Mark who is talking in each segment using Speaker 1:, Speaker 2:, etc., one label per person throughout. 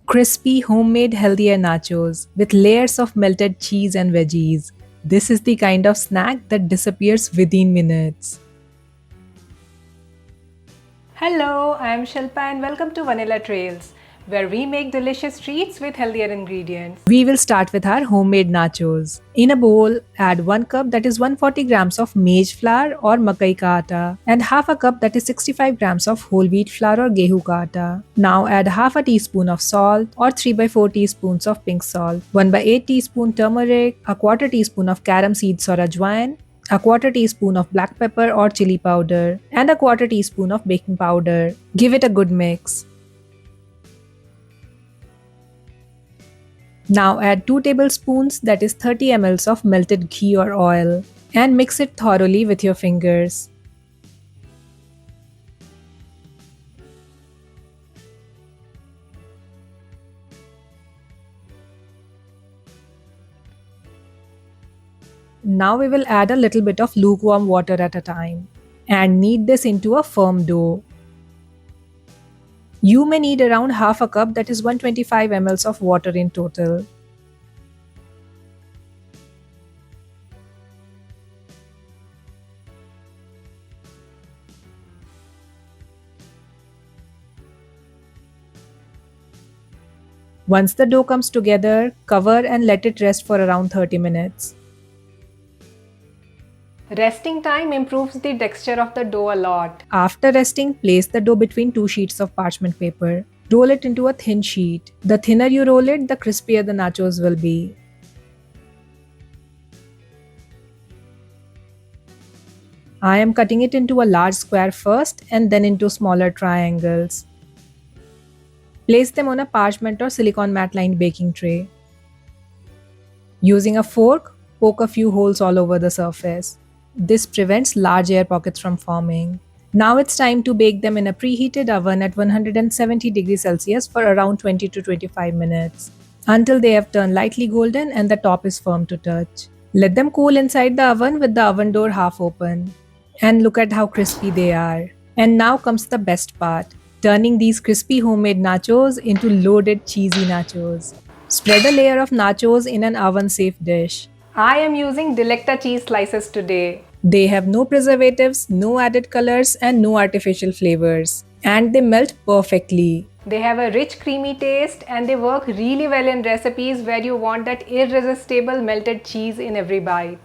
Speaker 1: Crispy, homemade, healthier nachos with layers of melted cheese and veggies. This is the kind of snack that disappears within minutes.
Speaker 2: Hello, I am Shilpa and welcome to Vanilla Trails, where we make delicious treats with healthier ingredients.
Speaker 1: We will start with our homemade nachos. In a bowl, add 1 cup that is 140 grams of maize flour or makai ka atta and half a cup that is 65 grams of whole wheat flour or gehu ka atta. Now add half a teaspoon of salt or 3 by 4 teaspoons of pink salt, 1 by 8 teaspoon turmeric, a quarter teaspoon of carom seeds or ajwain, a quarter teaspoon of black pepper or chili powder, and a quarter teaspoon of baking powder. Give it a good mix. Now add 2 tablespoons that is 30 ml of melted ghee or oil and mix it thoroughly with your fingers. Now we will add a little bit of lukewarm water at a time and knead this into a firm dough. You may need around half a cup that is 125 ml of water in total. Once the dough comes together, cover and let it rest for around 30 minutes.
Speaker 2: Resting time improves the texture of the dough a lot.
Speaker 1: After resting, place the dough between 2 sheets of parchment paper. Roll it into a thin sheet. The thinner you roll it, the crispier the nachos will be. I am cutting it into a large square first and then into smaller triangles. Place them on a parchment or silicone mat lined baking tray. Using a fork, poke a few holes all over the surface. This prevents large air pockets from forming. Now it's time to bake them in a preheated oven at 170 degrees Celsius for around 20 to 25 minutes until they have turned lightly golden and the top is firm to touch. Let them cool inside the oven with the oven door half open. And look at how crispy they are. And now comes the best part, turning these crispy homemade nachos into loaded cheesy nachos. Spread a layer of nachos in an oven-safe dish.
Speaker 2: I am using Delecta cheese slices today.
Speaker 1: They have no preservatives, no added colors, and no artificial flavors. And they melt perfectly.
Speaker 2: They have a rich, creamy taste and they work really well in recipes where you want that irresistible melted cheese in every bite.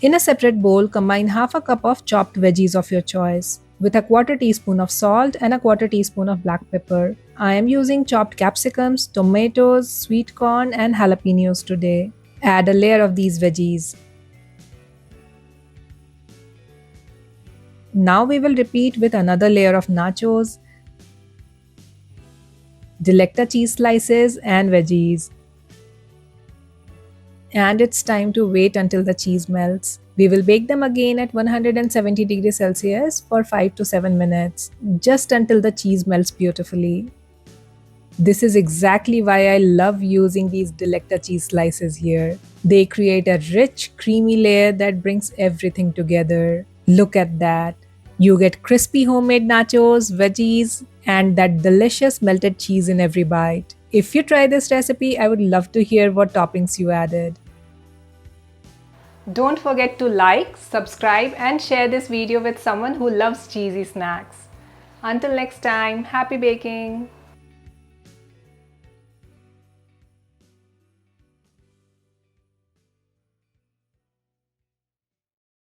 Speaker 1: In a separate bowl, combine half a cup of chopped veggies of your choice with a quarter teaspoon of salt and a quarter teaspoon of black pepper. I am using chopped capsicums, tomatoes, sweet corn, and jalapenos today. Add a layer of these veggies. Now we will repeat with another layer of nachos, Delecta cheese slices, and veggies. And it's time to wait until the cheese melts. We will bake them again at 170 degrees Celsius for 5 to 7 minutes, just until the cheese melts beautifully. This is exactly why I love using these Delecta cheese slices here. They create a rich, creamy layer that brings everything together. Look at that. You get crispy homemade nachos, veggies, and that delicious melted cheese in every bite. If you try this recipe, I would love to hear what toppings you added.
Speaker 2: Don't forget to like, subscribe, and share this video with someone who loves cheesy snacks. Until next time, happy baking!